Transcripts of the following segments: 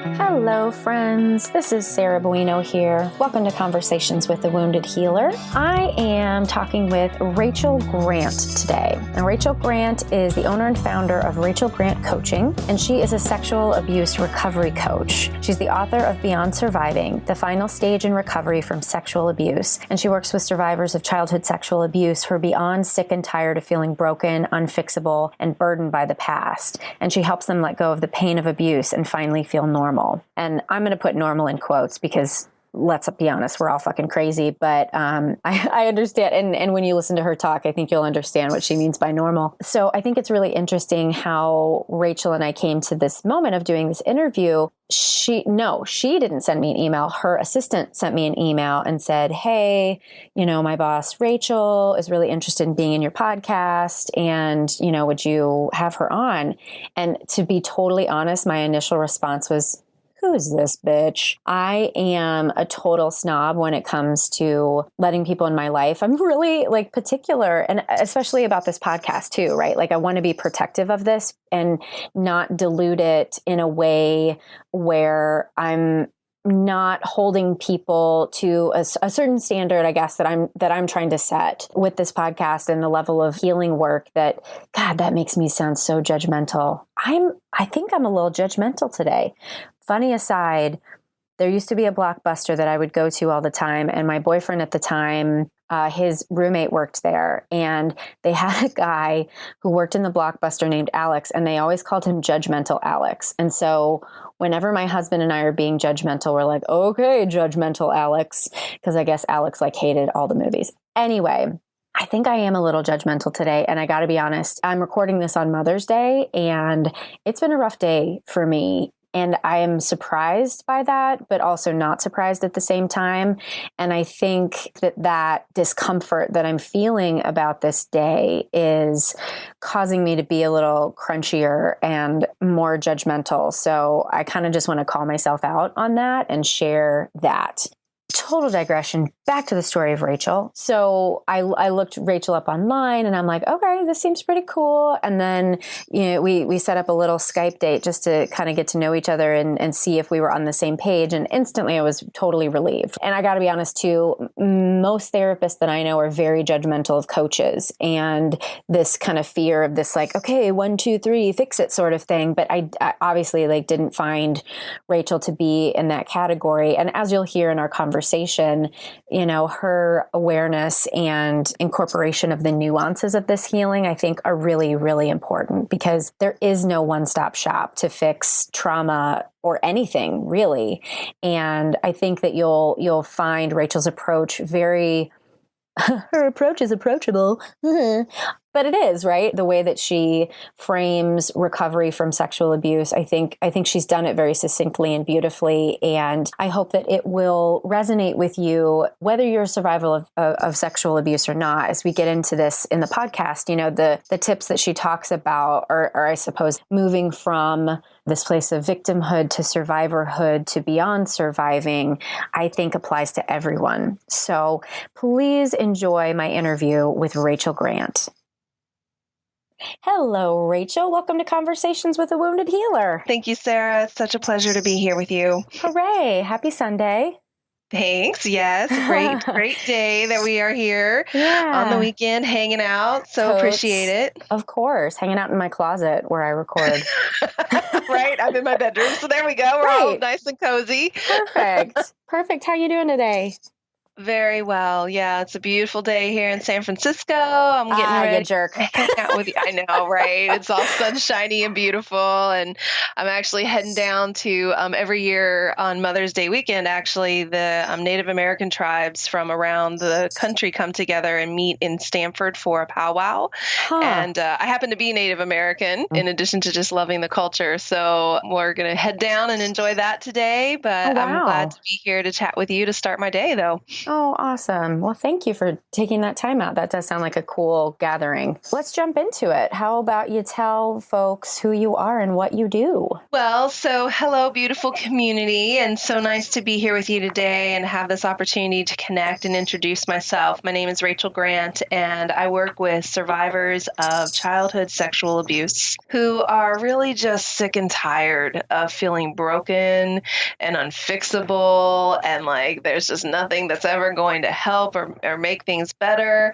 Hello, friends. This is Sarah Bueno here. Welcome to Conversations with a Wounded Healer. I am talking with Rachel Grant today. And Rachel Grant is the owner and founder of Rachel Grant Coaching, and she is a sexual abuse recovery coach. She's the author of Beyond Surviving, the final stage in recovery from sexual abuse. And she works with survivors of childhood sexual abuse who are beyond sick and tired of feeling broken, unfixable, and burdened by the past. And she helps them let go of the pain of abuse and finally feel normal. And I'm going to put normal in quotes because let's be honest, we're all fucking crazy. But I understand. And when you listen to her talk, I think you'll understand what she means by normal. So I think it's really interesting how Rachel and I came to this moment of doing this interview. She didn't send me an email. Her assistant sent me an email and said, hey, my boss, Rachel, is really interested in being in your podcast. And, would you have her on? And to be totally honest, my initial response was, who's this bitch? I am a total snob when it comes to letting people in my life. I'm really particular, and especially about this podcast too, right? I want to be protective of this and not dilute it in a way where I'm not holding people to a certain standard, I guess, that I'm trying to set with this podcast and the level of healing work that makes me sound so judgmental. I think I'm a little judgmental today. Funny aside, there used to be a Blockbuster that I would go to all the time. And my boyfriend at the time, his roommate worked there. And they had a guy who worked in the Blockbuster named Alex. And they always called him Judgmental Alex. And so whenever my husband and I are being judgmental, we're like, okay, Judgmental Alex. Because I guess Alex hated all the movies. Anyway, I think I am a little judgmental today. And I got to be honest, I'm recording this on Mother's Day. And it's been a rough day for me. And I am surprised by that, but also not surprised at the same time. And I think that discomfort that I'm feeling about this day is causing me to be a little crunchier and more judgmental. So I kind of just want to call myself out on that and share that. Total digression, back to the story of Rachel. So I looked Rachel up online and I'm like, okay, this seems pretty cool. And then, we set up a little Skype date just to kind of get to know each other and see if we were on the same page. And instantly I was totally relieved. And I got to be honest too, most therapists that I know are very judgmental of coaches and this kind of fear of this okay, 1, 2, 3, fix it sort of thing. But I obviously didn't find Rachel to be in that category. And as you'll hear in our conversation, her awareness and incorporation of the nuances of this healing, I think are really, really important because there is no one-stop shop to fix trauma or anything really. And I think that you'll find Rachel's approach her approach is approachable. But it is, right? The way that she frames recovery from sexual abuse, I think she's done it very succinctly and beautifully. And I hope that it will resonate with you, whether you're a survivor of sexual abuse or not. As we get into this in the podcast, the tips that she talks about are, I suppose, moving from this place of victimhood to survivorhood to beyond surviving, I think applies to everyone. So please enjoy my interview with Rachel Grant. Hello, Rachel. Welcome to Conversations with a Wounded Healer. Thank you, Sarah. It's such a pleasure to be here with you. Hooray. Happy Sunday. Thanks. Yes. Great day that we are here on the weekend hanging out. So Totes. Appreciate it. Of course. Hanging out in my closet where I record. Right. I'm in my bedroom. So there we go. We're all nice and cozy. Perfect. How you doing today? Very well. Yeah, it's a beautiful day here in San Francisco. I'm getting ready you jerk. to hang out with you. I know, right? It's all sunshiny and beautiful. And I'm actually heading down to every year on Mother's Day weekend, actually, the Native American tribes from around the country come together and meet in Stanford for a powwow. And I happen to be Native American in addition to just loving the culture. So we're going to head down and enjoy that today. But I'm glad to be here to chat with you to start my day, though. Oh, awesome. Well, thank you for taking that time out. That does sound like a cool gathering. Let's jump into it. How about you tell folks who you are and what you do? Well, so hello, beautiful community, and so nice to be here with you today and have this opportunity to connect and introduce myself. My name is Rachel Grant, and I work with survivors of childhood sexual abuse who are really just sick and tired of feeling broken and unfixable, and like there's just nothing that's ever going to help or make things better.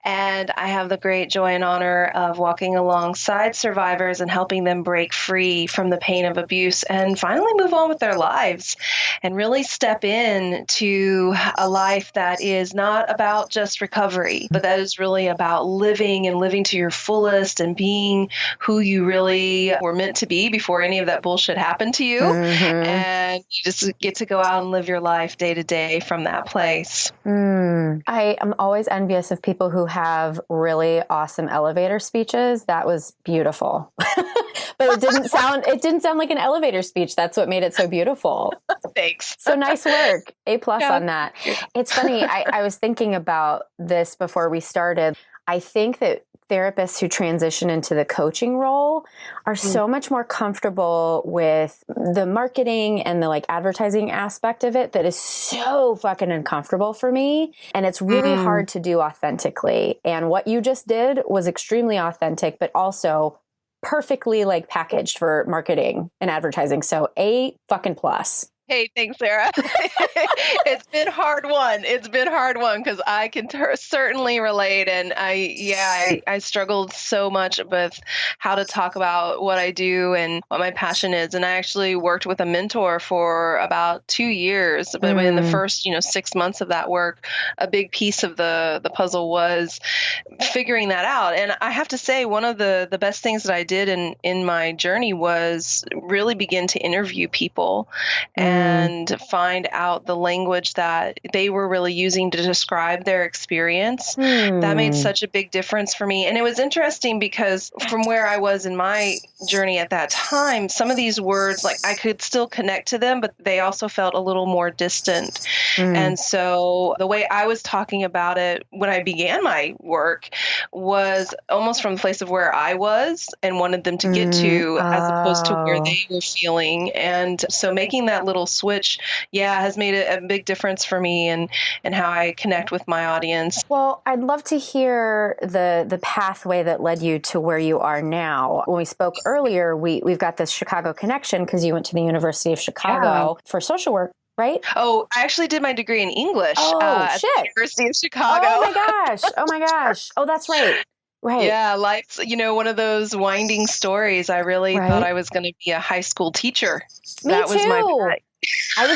And I have the great joy and honor of walking alongside survivors and helping them break free from the pain of abuse and finally move on with their lives and really step in to a life that is not about just recovery, but that is really about living and living to your fullest and being who you really were meant to be before any of that bullshit happened to you. And you just get to go out and live your life day to day from that place. I am always envious of people who have really awesome elevator speeches. That was beautiful. But it didn't sound like an elevator speech. That's what made it so beautiful. Thanks. So nice work. A+ on that. It's funny. I was thinking about this before we started. I think that therapists who transition into the coaching role are so much more comfortable with the marketing and the like advertising aspect of it that is so fucking uncomfortable for me. And it's really hard to do authentically. And what you just did was extremely authentic, but also perfectly like packaged for marketing and advertising. So A fucking plus. Hey, thanks, Sarah. It's been hard one. It's been hard one because I can certainly relate. And I struggled so much with how to talk about what I do and what my passion is. And I actually worked with a mentor for about 2 years. But in the first, 6 months of that work, a big piece of the puzzle was figuring that out. And I have to say, one of the best things that I did in my journey was really begin to interview people and find out the language that they were really using to describe their experience. That made such a big difference for me. And it was interesting because from where I was in my journey at that time, some of these words, like I could still connect to them, but they also felt a little more distant. And so the way I was talking about it when I began my work was almost from the place of where I was and wanted them to get to as opposed to where they were feeling. And so making that little switch, has made a big difference for me and how I connect with my audience. Well, I'd love to hear the pathway that led you to where you are now. When we spoke earlier, we've got this Chicago connection because you went to the University of Chicago for social work, right? Oh, I actually did my degree in English at the University of Chicago. Oh my gosh. Oh, that's right. Right. Yeah, life's, one of those winding stories. I really thought I was going to be a high school teacher. Me that too. was my I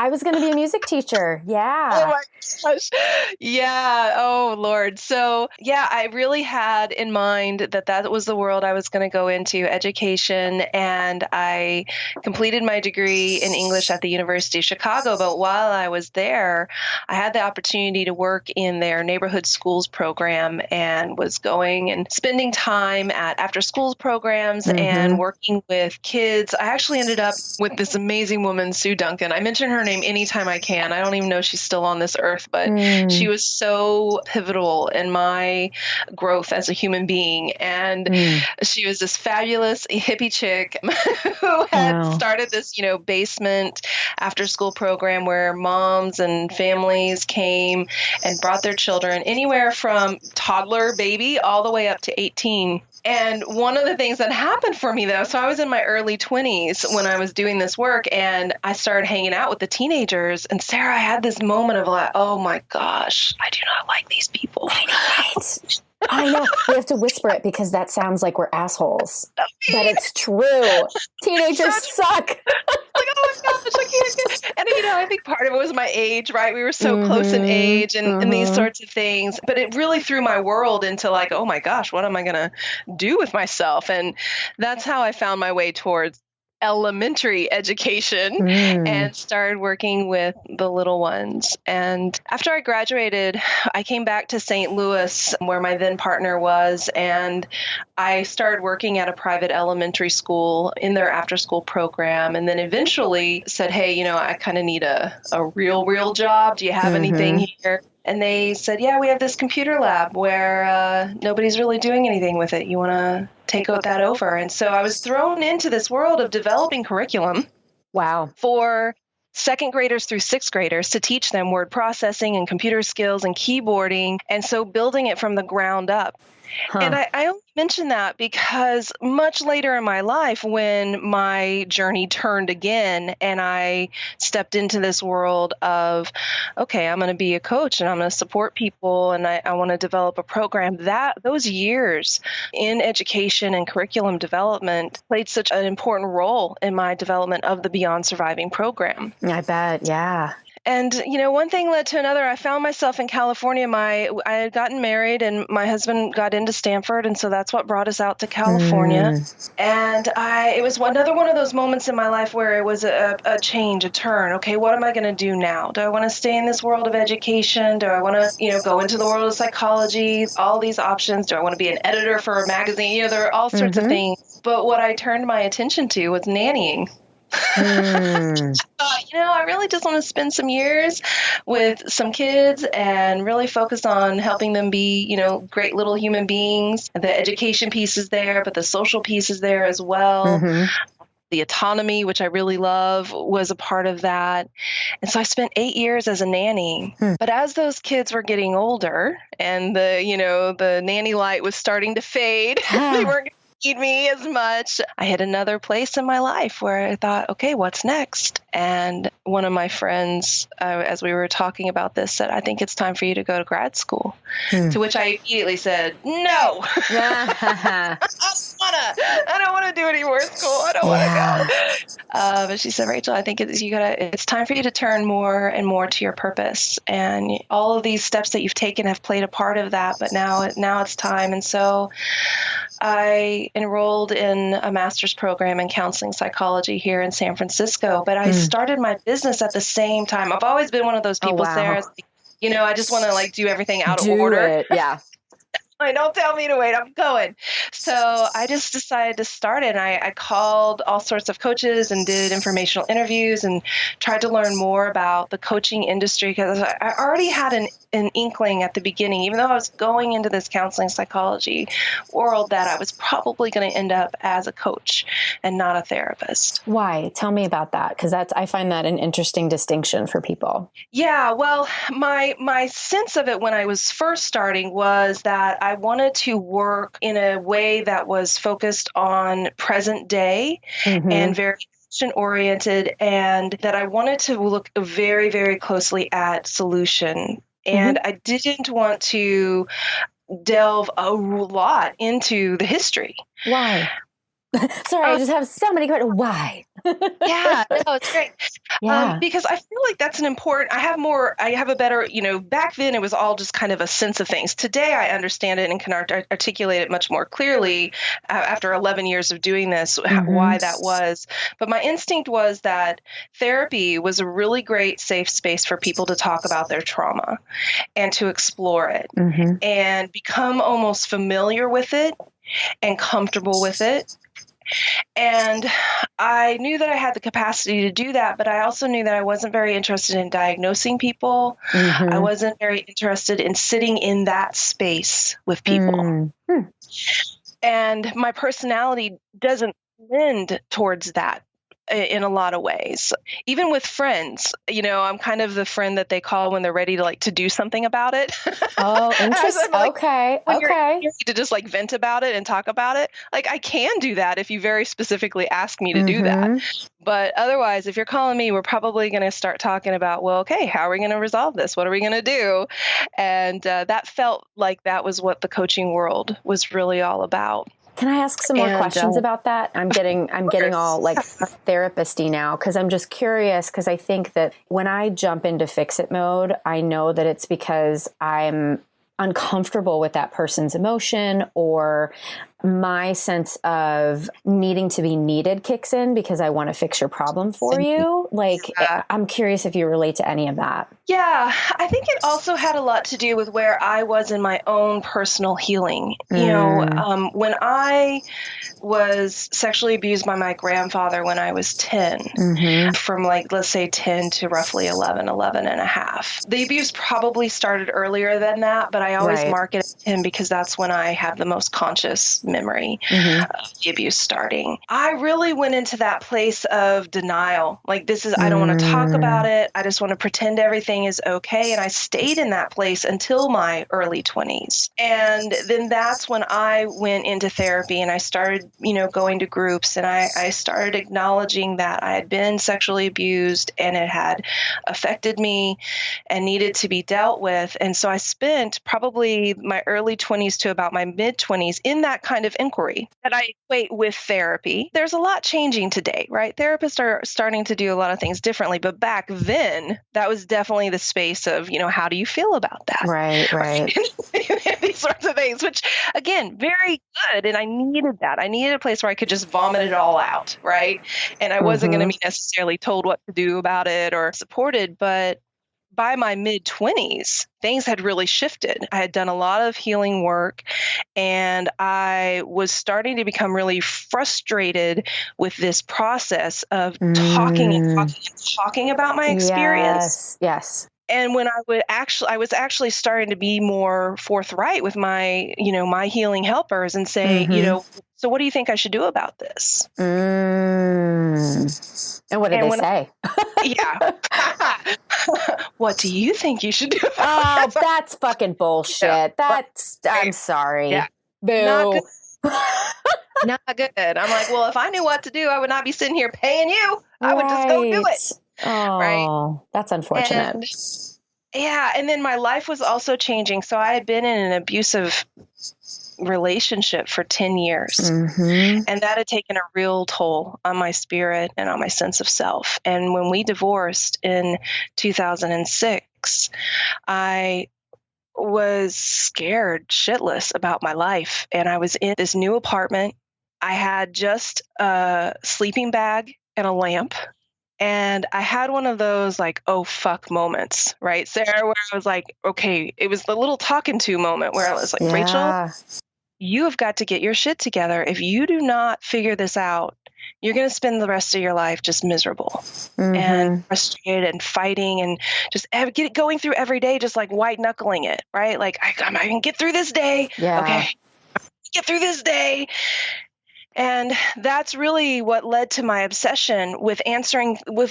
was going to be a music teacher. Yeah. Oh my gosh. Yeah. Oh Lord. So I really had in mind that was the world I was going to go into, education. And I completed my degree in English at the University of Chicago. But while I was there, I had the opportunity to work in their neighborhood schools program and was going and spending time at after schools programs and working with kids. I actually ended up with this amazing woman, Sue Duncan. I mention her name anytime I can. I don't even know if she's still on this earth, but she was so pivotal in my growth as a human being. And she was this fabulous hippie chick who had started this, basement after school program where moms and families came and brought their children anywhere from toddler baby all the way up to 18. And one of the things that happened for me, though, so I was in my early 20s when I was doing this work, and I started hanging out with the teenagers. And Sarah, I had this moment of like, oh my gosh, I do not like these people. I know, right? I know. We have to whisper it because that sounds like we're assholes. But it's true. Teenagers suck. Like, oh my gosh, I can't. And, I think part of it was my age, right? We were so close in age and these sorts of things. But it really threw my world into like, oh my gosh, what am I going to do with myself? And that's how I found my way towards elementary education and started working with the little ones. And after I graduated, I came back to St. Louis, where my then partner was, and I started working at a private elementary school in their after school program. And then eventually said, hey, I kind of need a real job. Do you have anything here? And they said, yeah, we have this computer lab where nobody's really doing anything with it. You want to take that over? And so I was thrown into this world of developing curriculum. Wow. For second graders through sixth graders to teach them word processing and computer skills and keyboarding. And so building it from the ground up. And I only mention that because much later in my life, when my journey turned again and I stepped into this world of, okay, I'm going to be a coach and I'm going to support people and I want to develop a program, those years in education and curriculum development played such an important role in my development of the Beyond Surviving program. I bet. Yeah. And, one thing led to another. I found myself in California. I had gotten married and my husband got into Stanford. And so that's what brought us out to California. And it was another one of those moments in my life where it was a change, a turn. Okay, what am I going to do now? Do I want to stay in this world of education? Do I want to, go into the world of psychology? All these options. Do I want to be an editor for a magazine? There are all sorts of things. But what I turned my attention to was nannying. I really just want to spend some years with some kids and really focus on helping them be, great little human beings. The education piece is there, but the social piece is there as well. The autonomy, which I really love, was a part of that. And so I spent 8 years as a nanny. But as those kids were getting older and the nanny light was starting to fade, they weren't need me as much. I hit another place in my life where I thought, okay, what's next? And one of my friends, as we were talking about this, said, I think it's time for you to go to grad school. To which I immediately said, no. I don't want to do any more school. I don't want to go. But she said, Rachel, I think it's time for you to turn more and more to your purpose. And all of these steps that you've taken have played a part of that, but now it's time. And so I enrolled in a master's program in counseling psychology here in San Francisco, but I started my business at the same time. I've always been one of those people, Sarah, I just want to do everything out of order. Yeah. Don't tell me to wait. I'm going. So I just decided to start it. I called all sorts of coaches and did informational interviews and tried to learn more about the coaching industry because I already had an inkling at the beginning, even though I was going into this counseling psychology world, that I was probably going to end up as a coach and not a therapist. Why? Tell me about that, because I find that an interesting distinction for people. Yeah, well, my sense of it when I was first starting was that I wanted to work in a way that was focused on present day and very action-oriented, and that I wanted to look very, very closely at solution. And I didn't want to delve a lot into the history. Why? Sorry, I just have so many questions. Why? Yeah, no, it's great. Because I feel like that's an important, I have a better, back then it was all just kind of a sense of things. Today I understand it and can articulate it much more clearly after 11 years of doing this, why that was. But my instinct was that therapy was a really great safe space for people to talk about their trauma and to explore it and become almost familiar with it and comfortable with it. And I knew that I had the capacity to do that, but I also knew that I wasn't very interested in diagnosing people. I wasn't very interested in sitting in that space with people. And my personality doesn't lend towards that in a lot of ways. Even with friends, I'm kind of the friend that they call when they're ready to do something about it. Oh, interesting. Okay. You're to just vent about it and talk about it. I can do that if you very specifically ask me to do that. But otherwise, if you're calling me, we're probably going to start talking about, well, okay, how are we going to resolve this? What are we going to do? And that felt like that was what the coaching world was really all about. Can I ask some more questions about that? I'm getting all therapist-y now because I'm just curious, because I think that when I jump into fix-it mode, I know that it's because I'm uncomfortable with that person's emotion, or my sense of needing to be needed kicks in because I want to fix your problem for you. Like, I'm curious if you relate to any of that. Yeah, I think it also had a lot to do with where I was in my own personal healing. When I was sexually abused by my grandfather when I was 10, from like, let's say 10 to roughly 11 and a half. The abuse probably started earlier than that, but I always mark it as him because that's when I have the most conscious memory of the abuse starting. I really went into that place of denial. Like, I don't want to talk about it. I just want to pretend everything is okay. And I stayed in that place until my early 20s. And then that's when I went into therapy and I started, going to groups, and I started acknowledging that I had been sexually abused and it had affected me and needed to be dealt with. And so I spent probably my early 20s to about my mid 20s in that kind of inquiry that I equate with therapy. There's a lot changing today, right? Therapists are starting to do a lot of things differently, but back then that was definitely the space of, how do you feel about that? Right. These sorts of things, which again, very good. And I needed that. I needed a place where I could just vomit it all out, right? And I wasn't going to be necessarily told what to do about it or supported, but by my mid 20s, things had really shifted. I had done a lot of healing work and I was starting to become really frustrated with this process of talking about my experience. Yes. And when I was actually starting to be more forthright with my, my healing helpers and say, so what do you think I should do about this? And what did they say? Yeah. What do you think you should do? Oh, that's fucking bullshit. Yeah. I'm sorry. Yeah. Boo. Not good. Not good. I'm like, well, if I knew what to do, I would not be sitting here paying you. I would just go do it. Oh, right. That's unfortunate. And then my life was also changing. So I had been in an abusive relationship for 10 years. And that had taken a real toll on my spirit and on my sense of self. And when we divorced in 2006, I was scared shitless about my life. And I was in this new apartment. I had just a sleeping bag and a lamp. And I had one of those like, oh, fuck moments, right, Sarah, where I was like, okay, it was the little talking to moment where I was like, Rachel, you have got to get your shit together. If you do not figure this out, you're going to spend the rest of your life just miserable and frustrated and fighting and just going through every day, just like white knuckling it, right? Like, I can get through this day. Yeah. Okay. Get through this day. And that's really what led to my obsession with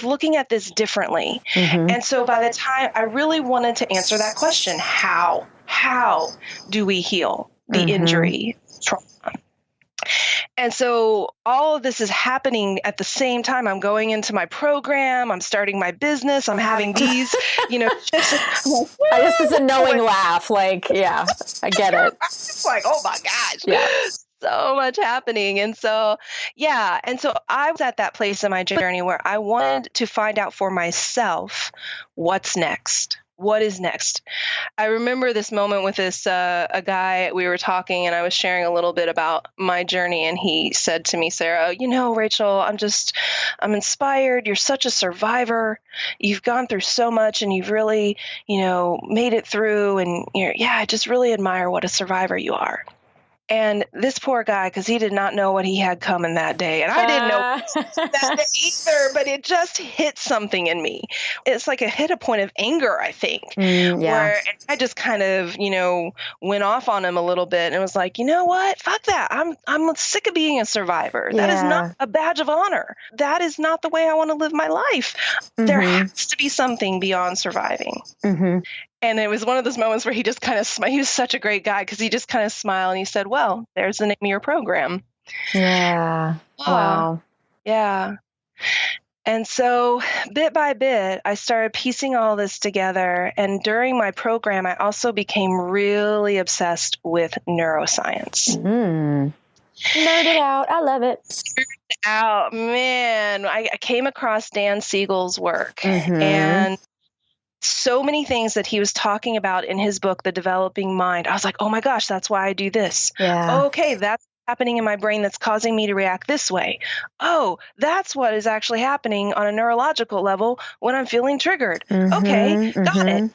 looking at this differently. And so by the time I really wanted to answer that question, how do we heal the injury trauma? And so all of this is happening at the same time. I'm going into my program. I'm starting my business. I'm having these, this is a knowing laugh. Like, yeah, I get it. It's like, oh my gosh. Yeah. So much happening. And so, And so I was at that place in my journey where I wanted to find out for myself what's next. What is next? I remember this moment with a guy. We were talking and I was sharing a little bit about my journey. And he said to me, Sarah, Rachel, I'm inspired. You're such a survivor. You've gone through so much and you've really, made it through. And I just really admire what a survivor you are. And this poor guy, because he did not know what he had coming that day. And I didn't know that day either, but it just hit something in me. It's like hit a point of anger, I think, where I just kind of, went off on him a little bit and was like, you know what? Fuck that. I'm sick of being a survivor. That is not a badge of honor. That is not the way I want to live my life. There has to be something beyond surviving. And it was one of those moments where he just kind of smiled. He was such a great guy because he just kind of smiled and he said, well, there's the name of your program. Yeah. Wow. Yeah. And so bit by bit, I started piecing all this together. And during my program, I also became really obsessed with neuroscience. Nerded out. I love it. Nerded out. Man, I came across Dan Siegel's work and so many things that he was talking about in his book, The Developing Mind. I was like, oh my gosh, that's why I do this. Yeah. Okay, that's happening in my brain that's causing me to react this way? Oh, that's what is actually happening on a neurological level when I'm feeling triggered. Okay, got it.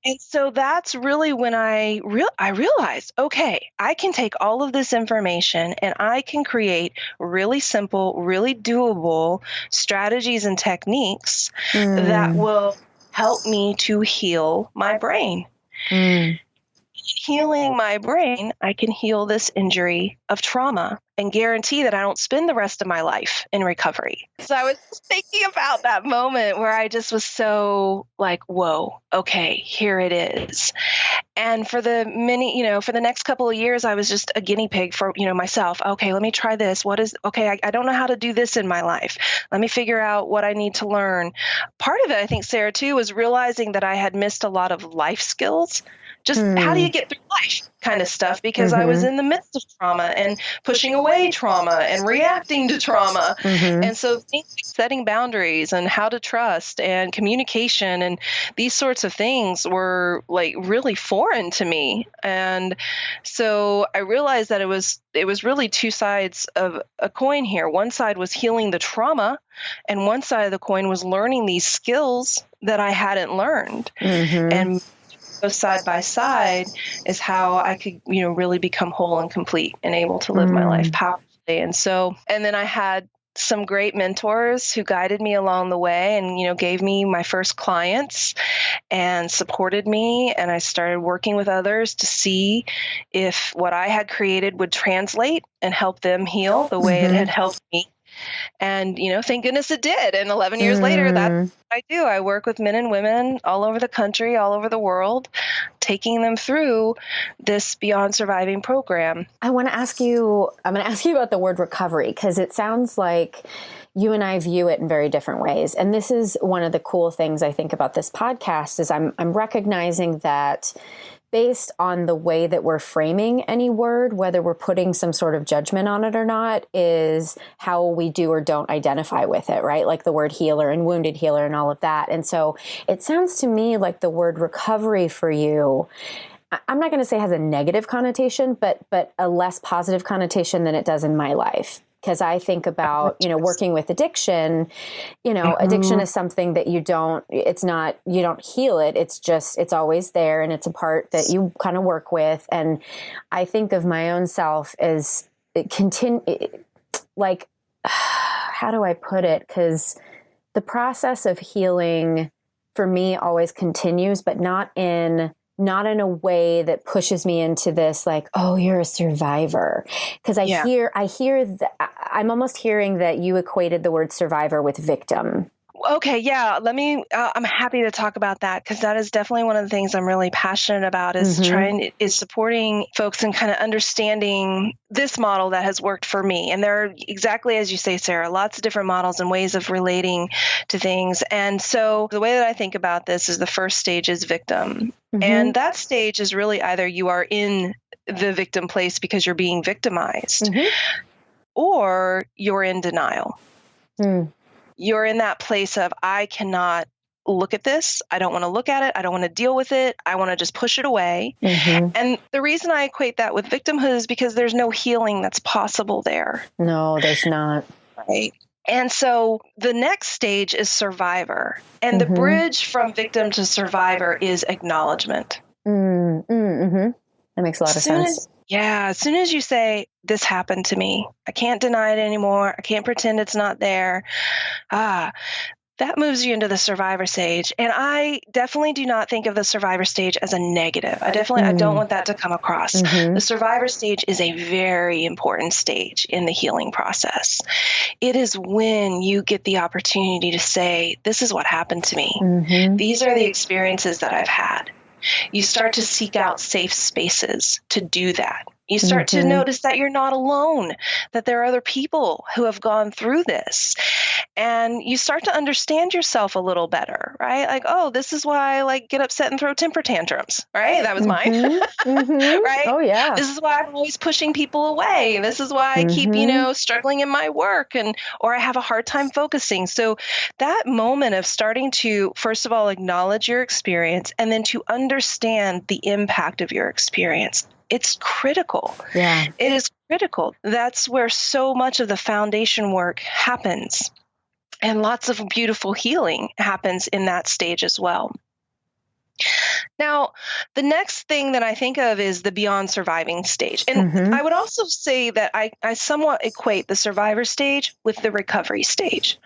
And so that's really when I realized, okay, I can take all of this information and I can create really simple, really doable strategies and techniques that will help me to heal my brain. Healing my brain, I can heal this injury of trauma and guarantee that I don't spend the rest of my life in recovery. So I was just thinking about that moment where I just was so like, whoa, okay, here it is. And for the for the next couple of years, I was just a guinea pig for, myself. Okay, let me try this. I don't know how to do this in my life. Let me figure out what I need to learn. Part of it, I think, Sarah, too, was realizing that I had missed a lot of life skills. Just how do you get through life kind of stuff, because I was in the midst of trauma and pushing away trauma and reacting to trauma. And so things like setting boundaries and how to trust and communication and these sorts of things were like really foreign to me. And so I realized that it was really two sides of a coin here. One side was healing the trauma, and one side of the coin was learning these skills that I hadn't learned. And side by side is how I could, really become whole and complete and able to live my life powerfully. And then I had some great mentors who guided me along the way and, gave me my first clients and supported me. And I started working with others to see if what I had created would translate and help them heal the way it had helped me. And, thank goodness it did. And 11 years later, that's what I do. I work with men and women all over the country, all over the world, taking them through this Beyond Surviving program. I'm going to ask you about the word recovery, because it sounds like you and I view it in very different ways. And this is one of the cool things I think about this podcast is I'm recognizing that based on the way that we're framing any word, whether we're putting some sort of judgment on it or not, is how we do or don't identify with it, right? Like the word healer and wounded healer and all of that. And so it sounds to me like the word recovery for you, I'm not going to say has a negative connotation, but a less positive connotation than it does in my life. Because I think about, working with addiction, addiction is something that you don't heal it. It's always there. And it's a part that you kind of work with. And I think of my own self as how do I put it? Because the process of healing for me always continues, but not in a way that pushes me into this, like, oh, you're a survivor. Because I hear that I'm almost hearing that you equated the word survivor with victim. Okay. Yeah. I'm happy to talk about that, because that is definitely one of the things I'm really passionate about is supporting folks and kind of understanding this model that has worked for me. And there are, exactly as you say, Sarah, lots of different models and ways of relating to things. And so the way that I think about this is the first stage is victim. And that stage is really either you are in the victim place because you're being victimized, or you're in denial. You're in that place of, I cannot look at this. I don't want to look at it. I don't want to deal with it. I want to just push it away. And the reason I equate that with victimhood is because there's no healing that's possible there. No, there's not. Right. And so the next stage is survivor. And the bridge from victim to survivor is acknowledgement. That makes a lot of sense. As soon as you say, this happened to me, I can't deny it anymore, I can't pretend it's not there, that moves you into the survivor stage. And I definitely do not think of the survivor stage as a negative. I don't want that to come across. The survivor stage is a very important stage in the healing process. It is when you get the opportunity to say, this is what happened to me. These are the experiences that I've had. You start to seek out safe spaces to do that. You start to notice that you're not alone, that there are other people who have gone through this. And you start to understand yourself a little better, right? Like, oh, this is why I get upset and throw temper tantrums, right? That was mine, right? Oh, yeah. This is why I'm always pushing people away. This is why I keep, struggling in my work or I have a hard time focusing. So that moment of starting to, first of all, acknowledge your experience and then to understand the impact of your experience. It's critical. Yeah. It is critical. That's where so much of the foundation work happens. And lots of beautiful healing happens in that stage as well. Now, the next thing that I think of is the beyond surviving stage. And I would also say that I somewhat equate the survivor stage with the recovery stage.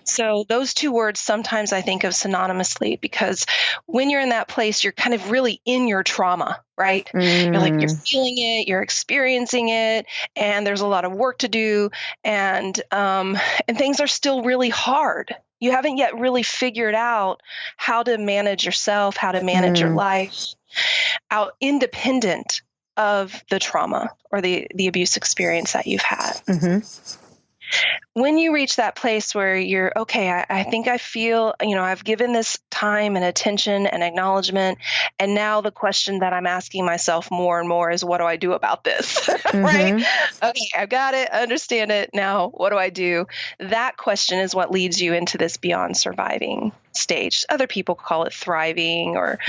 So those two words sometimes I think of synonymously, because when you're in that place, you're kind of really in your trauma, right? You're feeling it, you're experiencing it, and there's a lot of work to do, and things are still really hard. You haven't yet really figured out how to manage yourself, how to manage your life out independent of the trauma or the abuse experience that you've had. When you reach that place where you're, okay, I think I feel, I've given this time and attention and acknowledgement. And now the question that I'm asking myself more and more is, what do I do about this? Right? Okay, I've got it. I understand it. Now, what do I do? That question is what leads you into this beyond surviving stage. Other people call it thriving or,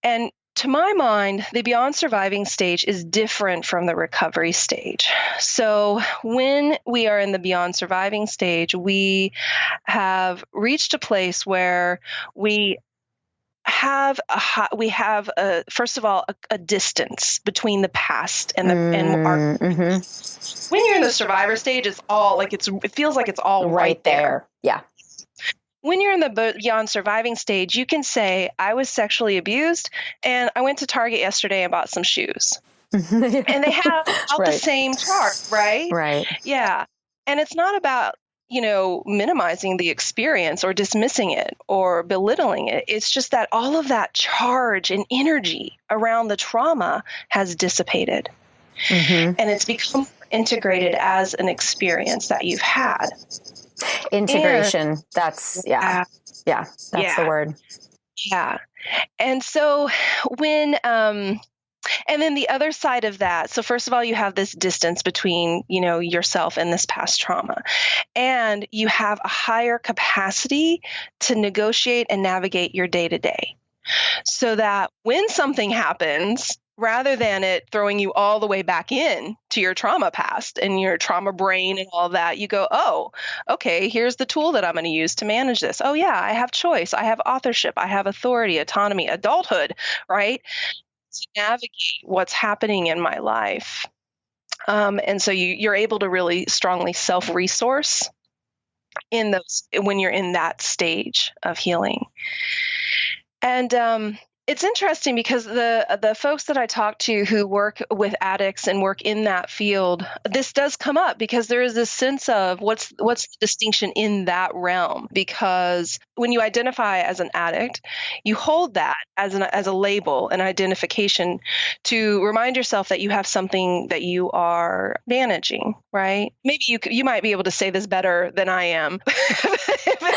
and to my mind, the beyond surviving stage is different from the recovery stage. So when we are in the beyond surviving stage, we have reached a place where we have first of all, a distance between the past and our. When you're in the survivor stage, it's all like it feels like it's all right there. Yeah. When you're in the beyond surviving stage, you can say, I was sexually abused and I went to Target yesterday and bought some shoes. And they have the same chart, right? Right. Yeah. And it's not about, minimizing the experience or dismissing it or belittling it. It's just that all of that charge and energy around the trauma has dissipated. And it's become integrated as an experience that you've had. Integration. That's the word. Yeah. And so when, and then the other side of that, so first of all, you have this distance between, yourself and this past trauma, and you have a higher capacity to negotiate and navigate your day to day, so that when something happens, rather than it throwing you all the way back in to your trauma past and your trauma brain and all that, you go, oh, okay, here's the tool that I'm going to use to manage this. Oh yeah, I have choice. I have authorship. I have authority, autonomy, adulthood, right? To navigate what's happening in my life. And so you're able to really strongly self-resource when you're in that stage of healing. And it's interesting because the folks that I talk to who work with addicts and work in that field, this does come up because there is this sense of what's the distinction in that realm. Because when you identify as an addict, you hold that as a label, an identification, to remind yourself that you have something that you are managing, right? Maybe you might be able to say this better than I am.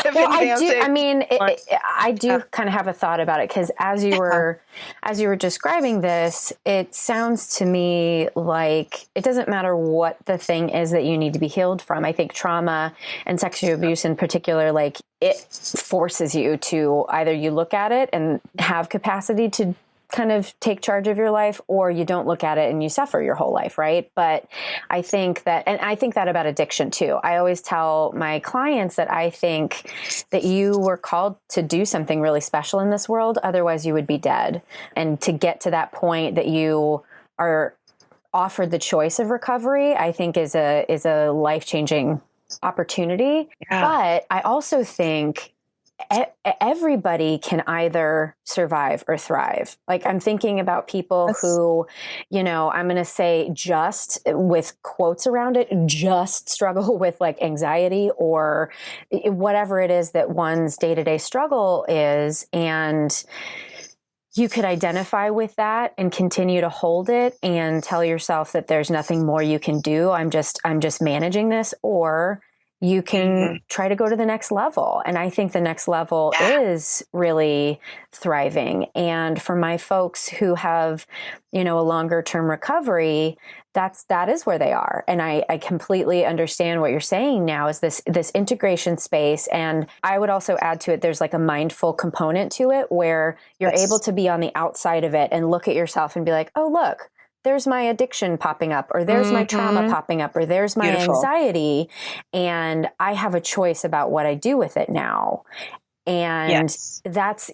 Well, I do. I mean, I do kind of have a thought about it, because as you were describing this, it sounds to me like it doesn't matter what the thing is that you need to be healed from. I think trauma and sexual abuse in particular, like, it forces you to either you look at it and have capacity to kind of take charge of your life, or you don't look at it and you suffer your whole life, right? But I think that, and I think that about addiction too. I always tell my clients that I think that you were called to do something really special in this world, otherwise you would be dead. And to get to that point that you are offered the choice of recovery, I think is a life-changing opportunity. Yeah. But I also think everybody can either survive or thrive. Like, I'm thinking about people who, I'm going to say, just with quotes around it, just struggle with like anxiety or whatever it is that one's day-to-day struggle is. And you could identify with that and continue to hold it and tell yourself that there's nothing more you can do. I'm just managing this. Or you can try to go to the next level. And I think the next level is really thriving. And for my folks who have, a longer term recovery, that is where they are. And I completely understand what you're saying now is this integration space. And I would also add to it, there's like a mindful component to it where you're able to be on the outside of it and look at yourself and be like, oh, look, there's my addiction popping up, or there's my trauma popping up, or there's my anxiety. And I have a choice about what I do with it now. And that's,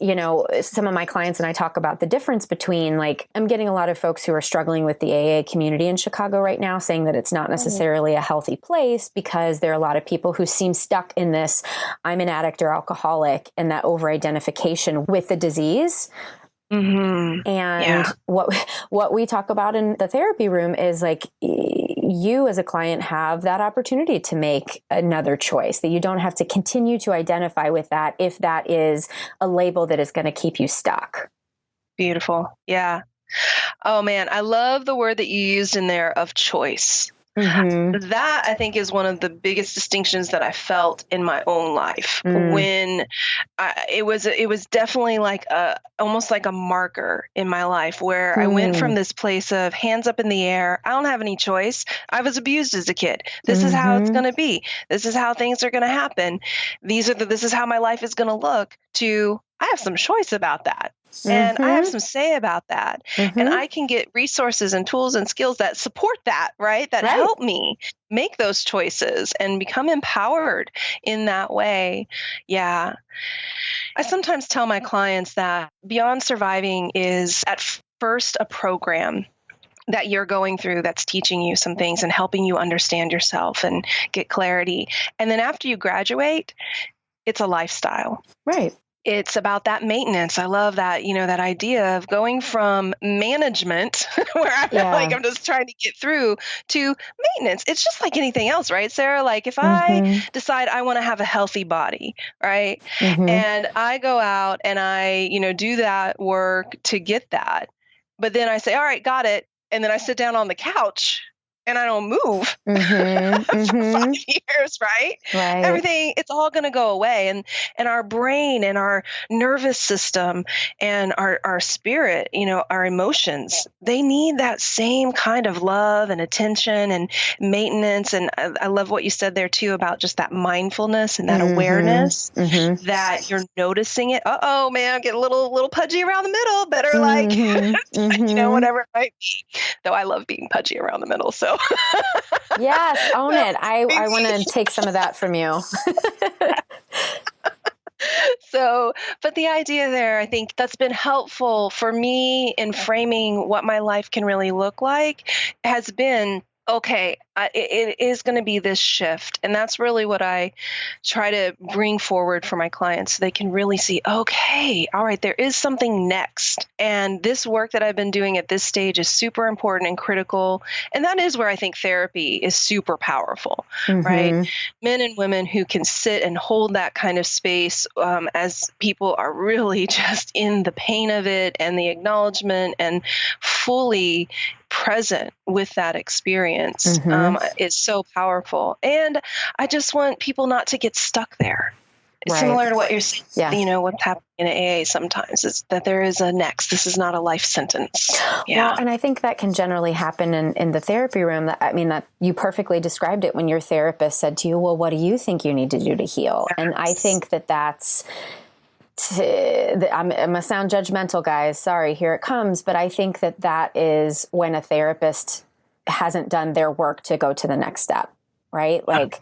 some of my clients and I talk about the difference between, like, I'm getting a lot of folks who are struggling with the AA community in Chicago right now, saying that it's not necessarily a healthy place because there are a lot of people who seem stuck in this, I'm an addict or alcoholic, and that over-identification with the disease. And what we talk about in the therapy room is like, you as a client have that opportunity to make another choice, that you don't have to continue to identify with that if that is a label that is going to keep you stuck. Beautiful. Yeah. Oh man, I love the word that you used in there of choice. That I think is one of the biggest distinctions that I felt in my own life when it was definitely like almost like a marker in my life where I went from this place of hands up in the air. I don't have any choice. I was abused as a kid. This is how it's going to be. This is how things are going to happen. This is how my life is going to look, to I have some choice about that. And I have some say about that. And I can get resources and tools and skills that support that, right? That help me make those choices and become empowered in that way. Yeah. I sometimes tell my clients that Beyond Surviving is at first a program that you're going through that's teaching you some things and helping you understand yourself and get clarity. And then after you graduate, it's a lifestyle. Right. It's about that maintenance. I love that, that idea of going from management where I feel like I'm just trying to get through to maintenance. It's just like anything else, right, Sarah? Like if I decide I want to have a healthy body, right? And I go out and I, do that work to get that. But then I say, all right, got it. And then I sit down on the couch and I don't move for 5 years, right? Everything, it's all going to go away. And our brain and our nervous system and our spirit, our emotions, they need that same kind of love and attention and maintenance. And I love what you said there too about just that mindfulness and that awareness that you're noticing it. Uh-oh, man, I'm getting a little pudgy around the middle. Better whatever it might be. Though I love being pudgy around the middle. So yes, own it. I want to take some of that from you. But the idea there, I think that's been helpful for me in framing what my life can really look like has been, okay, it is going to be this shift. And that's really what I try to bring forward for my clients. So they can really see, okay, all right, there is something next. And this work that I've been doing at this stage is super important and critical. And that is where I think therapy is super powerful, right? Men and women who can sit and hold that kind of space as people are really just in the pain of it and the acknowledgement and fully present with that experience is so powerful. And I just want people not to get stuck there. Similar to what you're saying, what's happening in AA sometimes is that there is a next. This is not a life sentence. Yeah. Well, and I think that can generally happen in the therapy room. That you perfectly described it when your therapist said to you, well, what do you think you need to do to heal? Yes. And I think that's I'm going to sound judgmental, guys. Sorry, here it comes. But I think that is when a therapist hasn't done their work to go to the next step, right? Like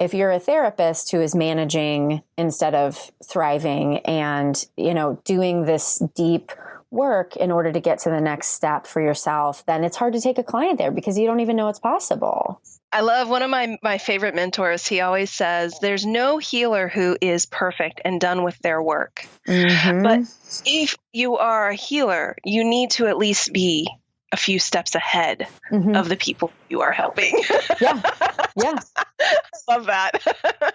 if you're a therapist who is managing instead of thriving and, doing this deep work in order to get to the next step for yourself, then it's hard to take a client there because you don't even know it's possible. I love one of my favorite mentors. He always says, there's no healer who is perfect and done with their work. But if you are a healer, you need to at least be a few steps ahead of the people you are helping. Yeah. Love that.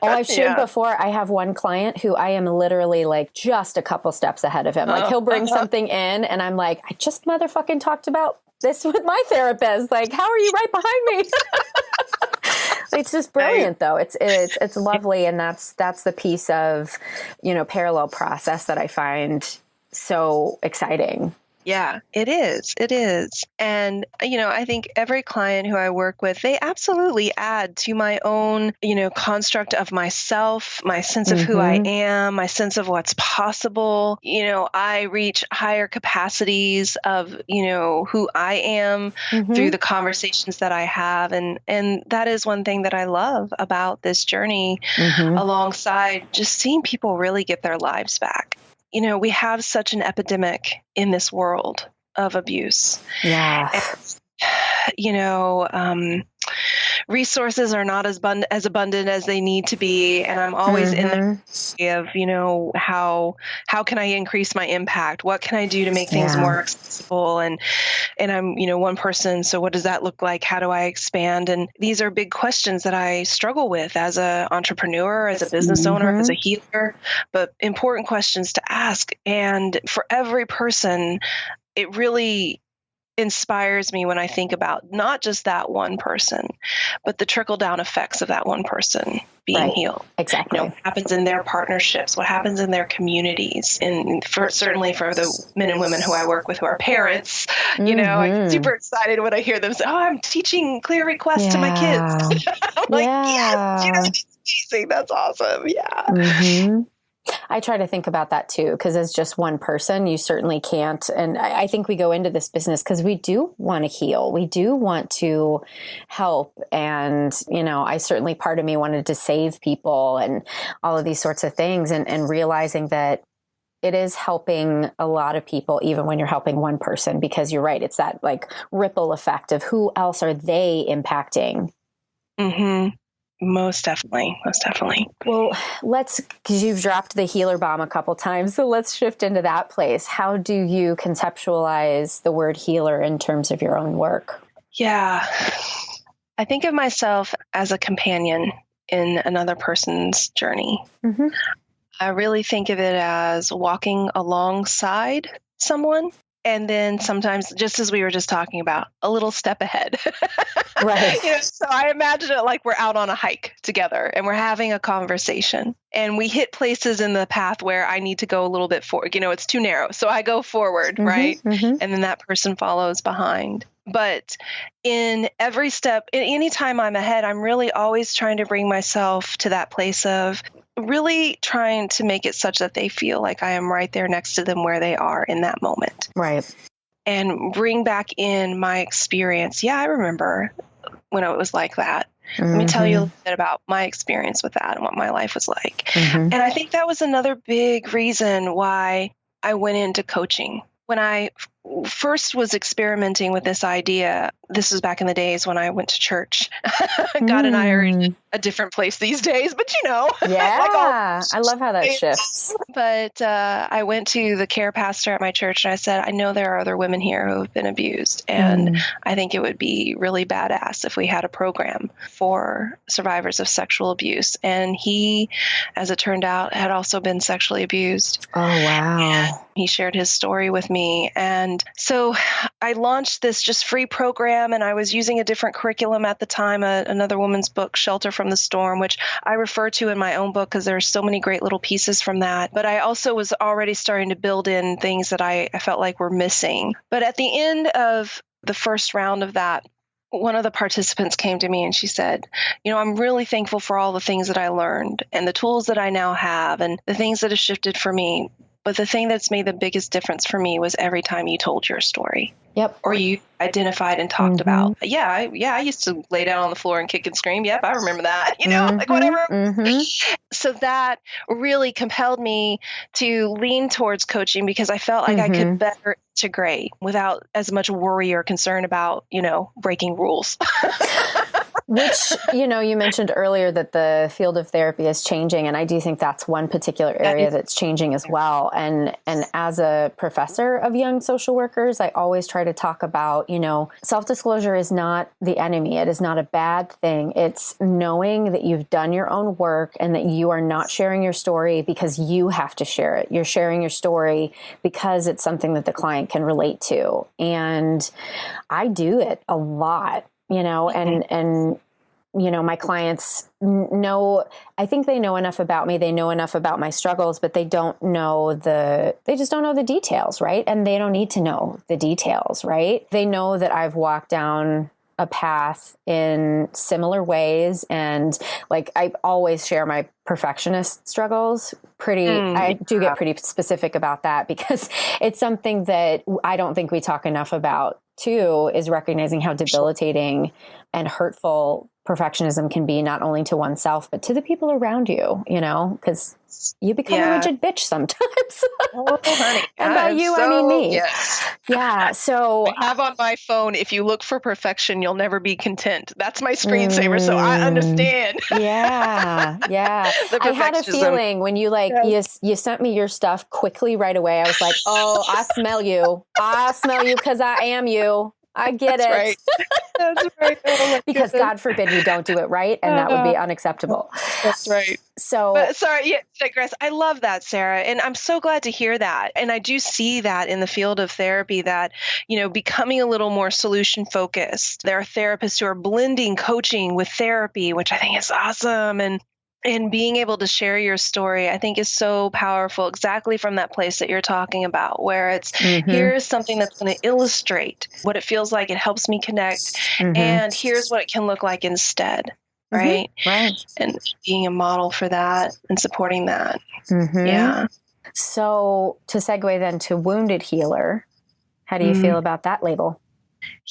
Oh, I've shared before. I have one client who I am literally like just a couple steps ahead of him. Like he'll bring something in and I'm like, I just motherfucking talked about this with my therapist. Like, how are you right behind me? It's just brilliant though. It's lovely. And that's the piece of, parallel process that I find so exciting. Yeah, it is. It is. And, I think every client who I work with, they absolutely add to my own, construct of myself, my sense of who I am, my sense of what's possible. I reach higher capacities of, who I am through the conversations that I have. And that is one thing that I love about this journey, alongside just seeing people really get their lives back. We have such an epidemic in this world of abuse. Yeah. And, resources are not as abundant as they need to be. And I'm always in the of, how can I increase my impact? What can I do to make things more accessible? And I'm, one person. So what does that look like? How do I expand? And these are big questions that I struggle with as an entrepreneur, as a business owner, as a healer, but important questions to ask. And for every person, it really inspires me when I think about not just that one person, but the trickle down effects of that one person being healed. Exactly. What happens in their partnerships, what happens in their communities. And certainly for the men and women who I work with who are parents, I get super excited when I hear them say, oh, I'm teaching clear requests to my kids. I'm like, yes, that's amazing. That's awesome. Yeah. I try to think about that too, because as just one person, you certainly can't. And I think we go into this business because we do want to heal. We do want to help. And, I certainly, part of me wanted to save people and all of these sorts of things, and realizing that it is helping a lot of people, even when you're helping one person, because you're right. It's that like ripple effect of who else are they impacting? Most definitely. Most definitely. Well, because you've dropped the healer bomb a couple times, so let's shift into that place. How do you conceptualize the word healer in terms of your own work? Yeah. I think of myself as a companion in another person's journey. I really think of it as walking alongside someone. And then sometimes, just as we were just talking about, a little step ahead. Right. So I imagine it like we're out on a hike together and we're having a conversation. And we hit places in the path where I need to go a little bit forward. It's too narrow. So I go forward, right? And then that person follows behind. But in every step, anytime I'm ahead, I'm really always trying to bring myself to that place of really trying to make it such that they feel like I am right there next to them where they are in that moment. Right. And bring back in my experience. Yeah, I remember when it was like that. Let me tell you a little bit about my experience with that and what my life was like. And I think that was another big reason why I went into coaching. When I first was experimenting with this idea, this was back in the days when I went to church. God and I are in a different place these days, but Yeah, I love how that shifts. But I went to the care pastor at my church and I said, I know there are other women here who have been abused. And I think it would be really badass if we had a program for survivors of sexual abuse. And he, as it turned out, had also been sexually abused. Oh, wow. And he shared his story with me. And so I launched this just free program, and I was using a different curriculum at the time, another woman's book, Shelter from the Storm, which I refer to in my own book because there are so many great little pieces from that. But I also was already starting to build in things that I felt like were missing. But at the end of the first round of that, one of the participants came to me and she said, I'm really thankful for all the things that I learned and the tools that I now have and the things that have shifted for me. But the thing that's made the biggest difference for me was every time you told your story. Yep. Or you identified and talked about, I used to lay down on the floor and kick and scream. Yep, I remember that, like whatever. So that really compelled me to lean towards coaching because I felt like I could better integrate without as much worry or concern about, breaking rules. Which, you mentioned earlier that the field of therapy is changing. And I do think that's one particular area that's changing as well. And as a professor of young social workers, I always try to talk about, self-disclosure is not the enemy. It is not a bad thing. It's knowing that you've done your own work and that you are not sharing your story because you have to share it. You're sharing your story because it's something that the client can relate to. And I do it a lot. And my clients know, I think they know enough about me. They know enough about my struggles, but they just don't know the details, right? And they don't need to know the details, right? They know that I've walked down a path in similar ways. And like, I always share my perfectionist struggles I do get pretty specific about that, because it's something that I don't think we talk enough about too, is recognizing how debilitating and hurtful perfectionism can be, not only to oneself, but to the people around you, because you become a rigid bitch sometimes. Oh, honey. And by you, I mean me. Yes. Yeah. So I have on my phone, if you look for perfection, you'll never be content. That's my screensaver. So I understand. Yeah. Yeah. I had a feeling when you you sent me your stuff quickly right away. I was like, oh, I smell you. I smell you because I am you. I get That's it. Right. That's right. Oh, because goodness. God forbid we don't do it right. And that would be unacceptable. That's right. So sorry, digress. I love that, Sarah. And I'm so glad to hear that. And I do see that in the field of therapy, that, becoming a little more solution focused. There are therapists who are blending coaching with therapy, which I think is awesome. And being able to share your story, I think, is so powerful, exactly from that place that you're talking about, where it's here's something that's going to illustrate what it feels like. It helps me connect. And here's what it can look like instead. Right. Right. And being a model for that and supporting that. Yeah. So to segue then to wounded healer, how do you feel about that label?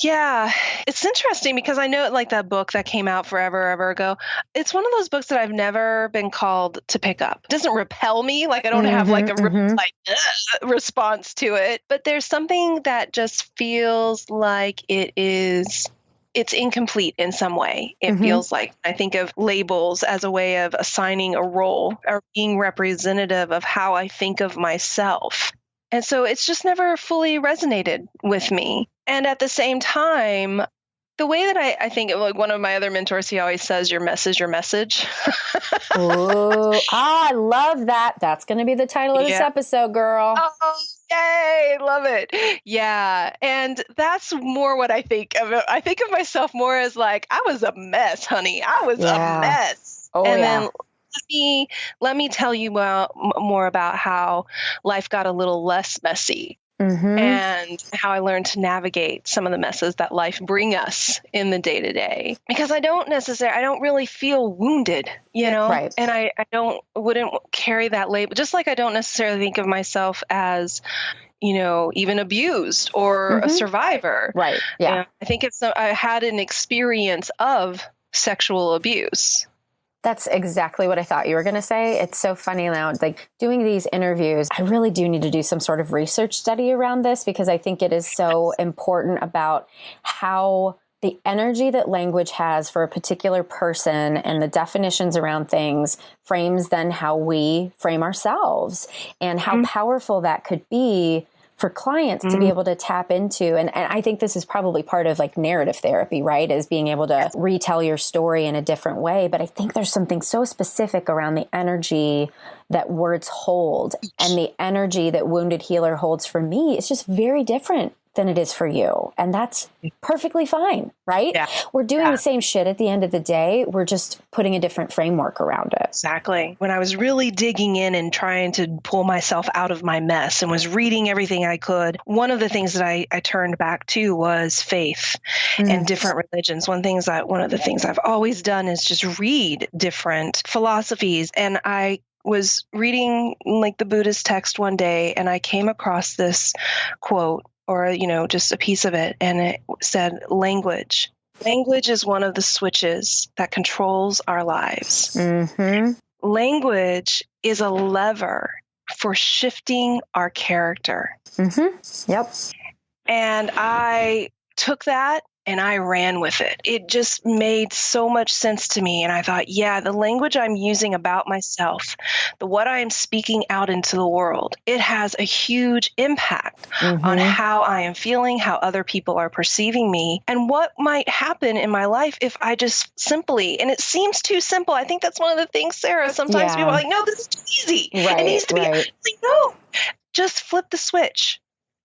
Yeah, it's interesting because I know, like, that book that came out ever ago, it's one of those books that I've never been called to pick up. It doesn't repel me. Like, I don't have like a response to it, but there's something that just feels like it's incomplete in some way. It feels like, I think of labels as a way of assigning a role or being representative of how I think of myself. And so it's just never fully resonated with me. And at the same time, the way that I think, like, one of my other mentors, he always says, your mess is your message. Oh, I love that. That's going to be the title of this episode, girl. Oh, yay. Love it. Yeah. And that's more what I think of. I think of myself more as like, I was a mess, honey. I was a mess. Oh, and yeah. then let me tell you more about how life got a little less messy. And how I learned to navigate some of the messes that life bring us in the day to day, because I don't really feel wounded, Right. and I wouldn't carry that label, just like I don't necessarily think of myself as, even abused or a survivor. Right. Yeah. I think I had an experience of sexual abuse. That's exactly what I thought you were going to say. It's so funny now, like, doing these interviews, I really do need to do some sort of research study around this, because I think it is so important about how the energy that language has for a particular person and the definitions around things frames then how we frame ourselves, and how powerful that could be for clients to be able to tap into. And I think this is probably part of like narrative therapy, right? Is being able to retell your story in a different way. But I think there's something so specific around the energy that words hold, and the energy that Wounded Healer holds for me. It's just very different than it is for you. And that's perfectly fine, right? Yeah. We're doing the same shit at the end of the day. We're just putting a different framework around it. Exactly. When I was really digging in and trying to pull myself out of my mess and was reading everything I could, one of the things that I turned back to was faith and different religions. One of the things I've always done is just read different philosophies. And I was reading like the Buddhist text one day, and I came across this quote, or, just a piece of it. And it said, language is one of the switches that controls our lives. Language is a lever for shifting our character. Yep. And I took that and I ran with it. It just made so much sense to me. And I thought, yeah, the language I'm using about myself, what I am speaking out into the world, it has a huge impact on how I am feeling, how other people are perceiving me, and what might happen in my life if I just simply, and it seems too simple. I think that's one of the things, Sarah, sometimes people are like, no, this is too easy. Right, it needs to be, like, no, just flip the switch.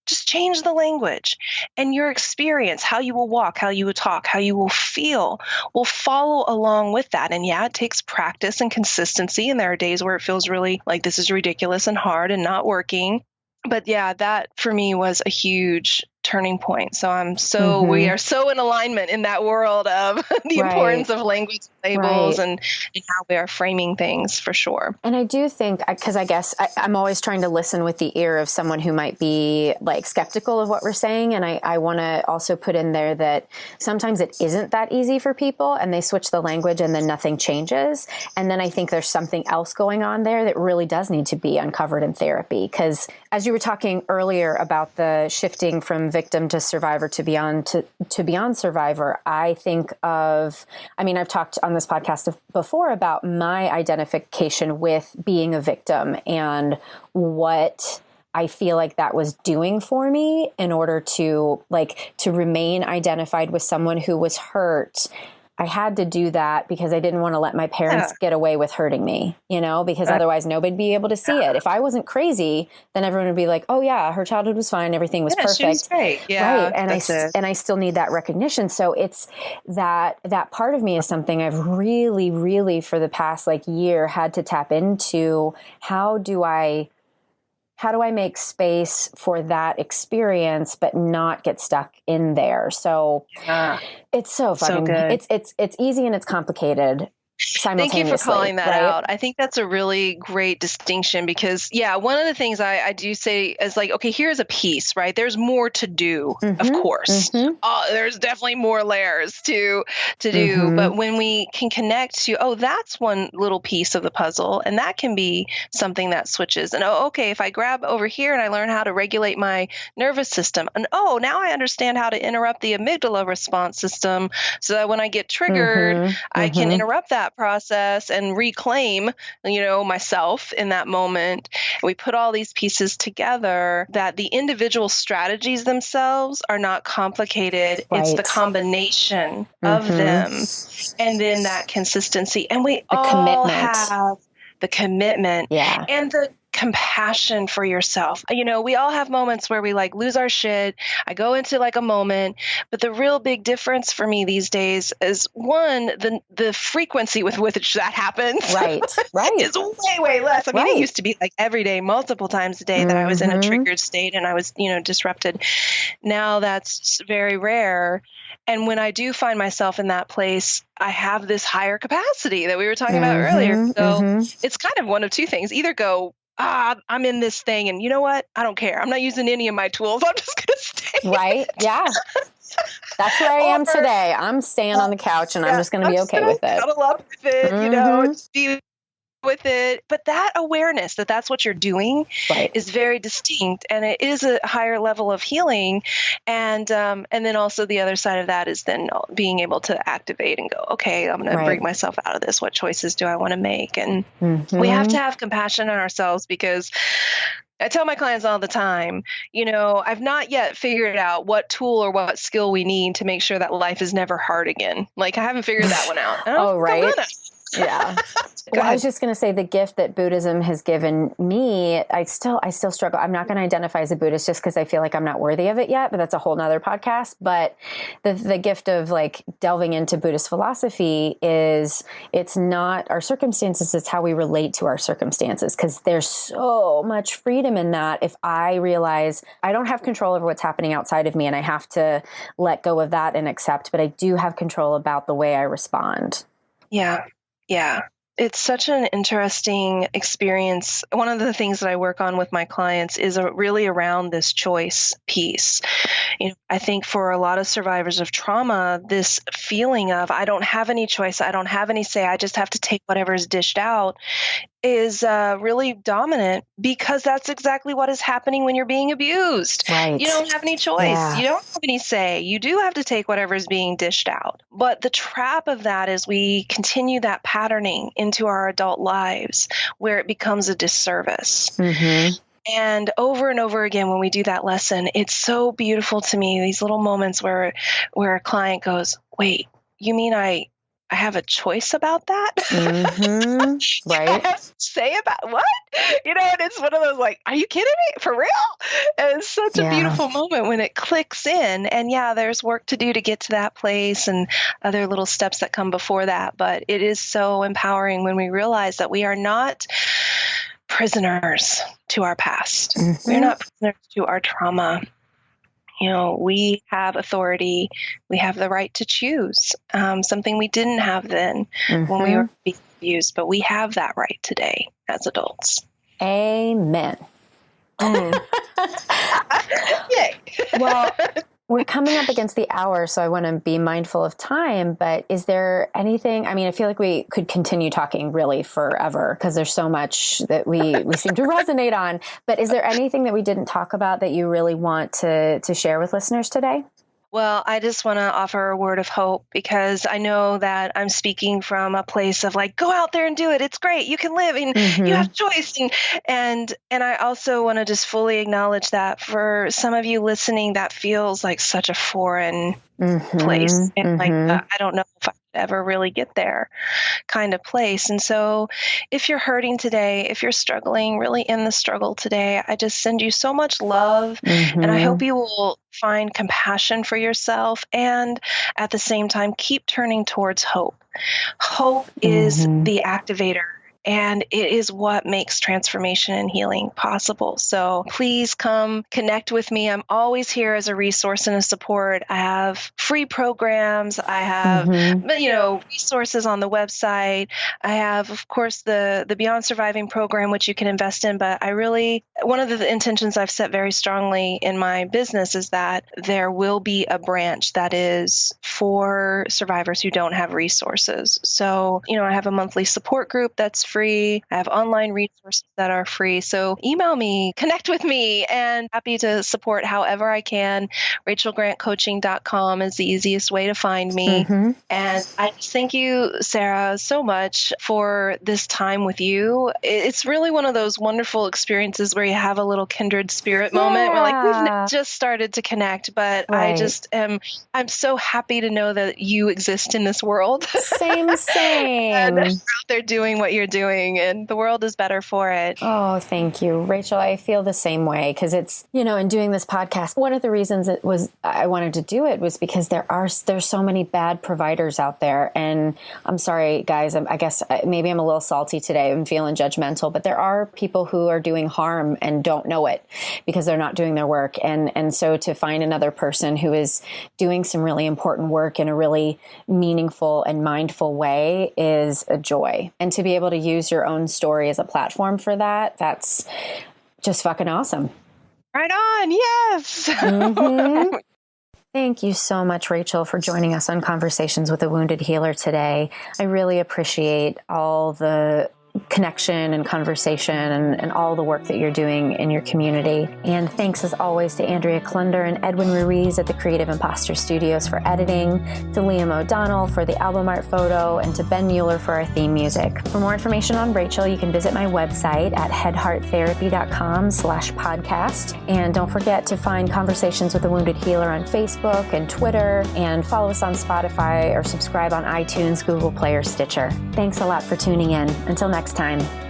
Just change the language, and your experience, how you will walk, how you will talk, how you will feel, will follow along with that. And yeah, it takes practice and consistency. And there are days where it feels really like this is ridiculous and hard and not working. But yeah, that for me was a huge turning point. So we are so in alignment in that world of the importance of language labels and how we are framing things, for sure. And I do think, because I guess I'm always trying to listen with the ear of someone who might be like skeptical of what we're saying. And I want to also put in there that sometimes it isn't that easy for people and they switch the language and then nothing changes. And then I think there's something else going on there that really does need to be uncovered in therapy. Because as you were talking earlier about the shifting from victim to survivor to beyond survivor, I think of, I mean, I've talked on this podcast before about my identification with being a victim and what I feel like that was doing for me in order to remain identified with someone who was hurt. I had to do that because I didn't want to let my parents get away with hurting me, because otherwise nobody'd be able to see it. If I wasn't crazy, then everyone would be like, oh yeah, her childhood was fine. Everything was perfect. She was great. Yeah, right. And I still need that recognition. So it's that part of me is something I've really, really for the past year had to tap into. How do I make space for that experience, but not get stuck in there? So it's so fucking good. It's easy and it's complicated simultaneously. Thank you for calling that out. I think that's a really great distinction because, one of the things I do say is okay, here's a piece, right? There's more to do, of course. There's definitely more layers to do. But when we can connect to, that's one little piece of the puzzle, and that can be something that switches. And, okay, if I grab over here and I learn how to regulate my nervous system, and, now I understand how to interrupt the amygdala response system so that when I get triggered, I can interrupt that process and reclaim, myself in that moment. And we put all these pieces together that the individual strategies themselves are not complicated. Right. It's the combination of them and then that consistency. And we all have the commitment and the compassion for yourself. We all have moments where we lose our shit. I go into a moment, but the real big difference for me these days is one, the frequency with which that happens. Right. is way, way less. I mean, it used to be every day, multiple times a day that I was in a triggered state and I was, disrupted. Now that's very rare. And when I do find myself in that place, I have this higher capacity that we were talking about earlier. So it's kind of one of two things. Either go, I'm in this thing, and you know what? I don't care. I'm not using any of my tools. I'm just going to stay. Right. Yeah. That's where I am today. I'm staying on the couch, and I'm just going to be okay with it. Cuddle up with it, just be with it. But that awareness that that's what you're doing is very distinct, and it is a higher level of healing. And then also the other side of that is then being able to activate and go, okay, I'm going to bring myself out of this. What choices do I want to make? And we have to have compassion on ourselves, because I tell my clients all the time, I've not yet figured out what tool or what skill we need to make sure that life is never hard again. I haven't figured that one out. Right. Yeah. Well, I was just going to say the gift that Buddhism has given me, I still struggle. I'm not going to identify as a Buddhist just because I feel like I'm not worthy of it yet, but that's a whole nother podcast. But the gift of delving into Buddhist philosophy is it's not our circumstances, it's how we relate to our circumstances. Because there's so much freedom in that. If I realize I don't have control over what's happening outside of me and I have to let go of that and accept, but I do have control about the way I respond. Yeah. Yeah. It's such an interesting experience. One of the things that I work on with my clients is really around this choice piece. I think for a lot of survivors of trauma, this feeling of I don't have any choice, I don't have any say, I just have to take whatever is dished out is really dominant, because that's exactly what is happening when you're being abused. Right. You don't have any choice. Yeah. You don't have any say. You do have to take whatever is being dished out. But the trap of that is we continue that patterning into our adult lives where it becomes a disservice. And over again, when we do that lesson, it's so beautiful to me, these little moments where a client goes, wait, you mean I I have a choice about that. Mm-hmm. Right. Say about what? And it's one of those like, are you kidding me? For real? And it's such a beautiful moment when it clicks in. And yeah, there's work to do to get to that place and other little steps that come before that. But it is so empowering when we realize that we are not prisoners to our past. Mm-hmm. We're not prisoners to our trauma. We have authority. We have the right to choose, something we didn't have then when we were being abused, but we have that right today as adults. Amen. Yay. Well, we're coming up against the hour, so I want to be mindful of time, but is there anything, I feel like we could continue talking really forever because there's so much that we seem to resonate on, but is there anything that we didn't talk about that you really want to share with listeners today? Well, I just want to offer a word of hope because I know that I'm speaking from a place of like, go out there and do it. It's great. You can live and you have choice. And I also want to just fully acknowledge that for some of you listening, that feels like such a foreign place. And I don't know if I could ever really get there kind of place. And so if you're hurting today, if you're struggling, really in the struggle today, I just send you so much love. And I hope you will find compassion for yourself and at the same time, keep turning towards hope. Hope is the activator. And it is what makes transformation and healing possible. So please come connect with me. I'm always here as a resource and a support. I have free programs. I have, resources on the website. I have, of course, the Beyond Surviving program, which you can invest in. But one of the intentions I've set very strongly in my business is that there will be a branch that is for survivors who don't have resources. So, I have a monthly support group that's free. I have online resources that are free. So email me, connect with me, and happy to support however I can. RachelGrantCoaching.com is the easiest way to find me. And I just thank you, Sarah, so much for this time with you. It's really one of those wonderful experiences where you have a little kindred spirit moment where like we've just started to connect, but I'm so happy to know that you exist in this world. Same. And out there doing what you're doing, and the world is better for it. Oh, thank you, Rachel. I feel the same way because it's, in doing this podcast, one of the reasons I wanted to do it was because there's so many bad providers out there. And I'm sorry, guys, I guess maybe I'm a little salty today. I'm feeling judgmental, but there are people who are doing harm and don't know it because they're not doing their work. And so to find another person who is doing some really important work in a really meaningful and mindful way is a joy. And to be able to use your own story as a platform for that's just fucking awesome. Right on. Yes. Thank you so much, Rachel, for joining us on Conversations with a Wounded Healer today. I really appreciate all the connection and conversation and all the work that you're doing in your community. And thanks as always to Andrea Klunder and Edwin Ruiz at the Creative Imposter Studios for editing, to Liam O'Donnell for the album art photo, and to Ben Mueller for our theme music. For more information on Rachel, you can visit my website at headhearttherapy.com/podcast. And don't forget to find Conversations with a Wounded Healer on Facebook and Twitter, and follow us on Spotify or subscribe on iTunes, Google Play, or Stitcher. Thanks a lot for tuning in. Until next time.